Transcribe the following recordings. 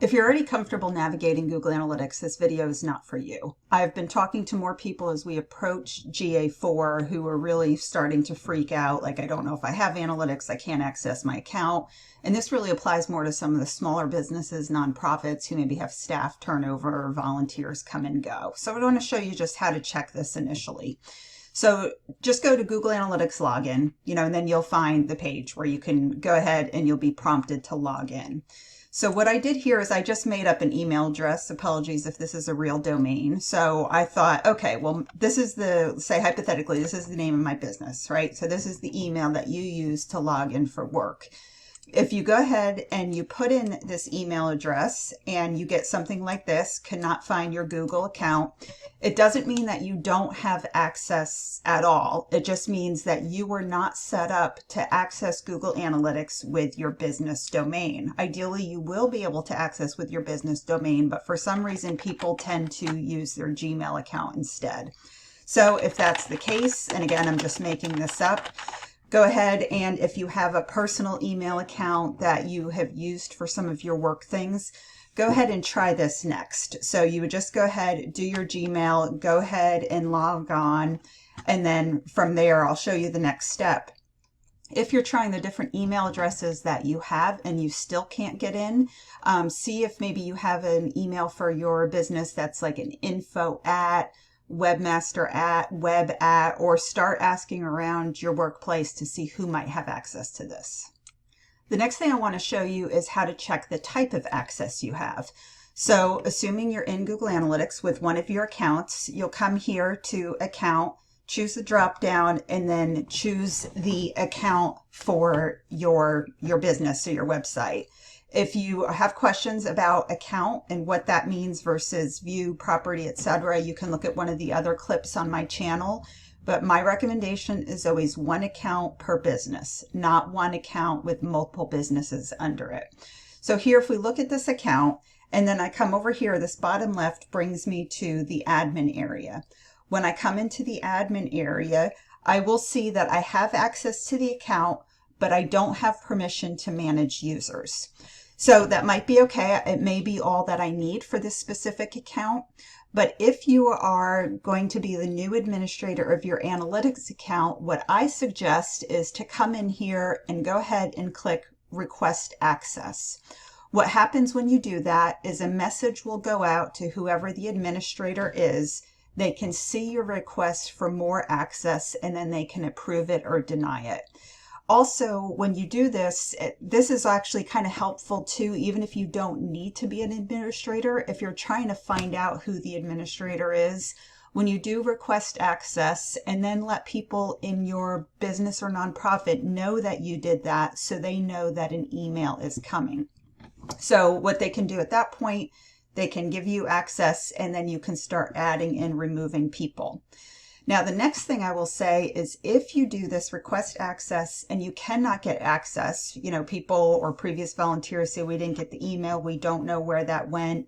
If you're already comfortable navigating Google Analytics, this video is not for you. I've been talking to more people as we approach GA4 who are really starting to freak out, like, I don't know if I have analytics, I can't access my account. And this really applies more to some of the smaller businesses, nonprofits who maybe have staff turnover or volunteers come and go. So I want to show you just how to check this initially. So just go to Google Analytics login, and then you'll find the page where you can go ahead and you'll be prompted to log in. So what I did here is I just made up an email address. Apologies if this is a real domain. So I thought, okay, well, this is say hypothetically, this is the name of my business, right? So this is the email that you use to log in for work. If you go ahead and you put in this email address and you get something like this, cannot find your Google account, it doesn't mean that you don't have access at all. It just means that you were not set up to access Google Analytics with your business domain. Ideally, you will be able to access with your business domain, but for some reason, people tend to use their Gmail account instead. So if that's the case, and again, I'm just making this up, go ahead and if you have a personal email account that you have used for some of your work things, go ahead and try this next. So you would just go ahead, do your Gmail, go ahead and log on, and then from there I'll show you the next step. If you're trying the different email addresses that you have and you still can't get in, see if maybe you have an email for your business that's like an info at, webmaster at, web at, or start asking around your workplace to see who might have access to this. The next thing I want to show you is how to check the type of access you have. So assuming you're in Google Analytics with one of your accounts, you'll come here to account, choose the drop down, and then choose the account for your business or your website. If you have questions about account and what that means versus view, property, etc., you can look at one of the other clips on my channel. But my recommendation is always one account per business, not one account with multiple businesses under it. So here, if we look at this account, and then I come over here, this bottom left brings me to the admin area. When I come into the admin area, I will see that I have access to the account, but I don't have permission to manage users. So that might be okay. It may be all that I need for this specific account. But if you are going to be the new administrator of your analytics account, what I suggest is to come in here and go ahead and click Request Access. What happens when you do that is a message will go out to whoever the administrator is. They can see your request for more access and then they can approve it or deny it. Also, when you do this, this is actually kind of helpful too, even if you don't need to be an administrator. If you're trying to find out who the administrator is, when you do request access and then let people in your business or nonprofit know that you did that so they know that an email is coming. So what they can do at that point, they can give you access and then you can start adding and removing people. Now, the next thing I will say is if you do this request access and you cannot get access, people or previous volunteers say we didn't get the email, we don't know where that went.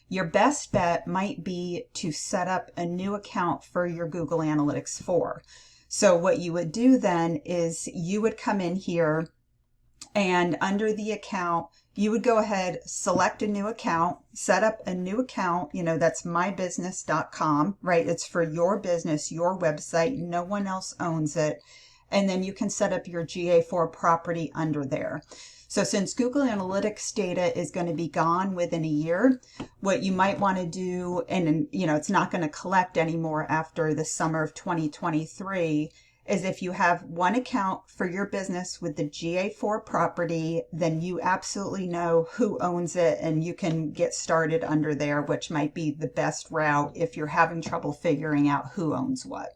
Your best bet might be to set up a new account for your Google Analytics 4. So what you would do then is you would come in here and under the account, you would go ahead, select a new account, set up a new account, that's mybusiness.com, right? It's for your business, your website, no one else owns it. And then you can set up your GA4 property under there. So since Google Analytics data is going to be gone within a year, what you might want to do, and it's not going to collect anymore after the summer of 2023, is if you have one account for your business with the GA4 property, then you absolutely know who owns it and you can get started under there, which might be the best route if you're having trouble figuring out who owns what.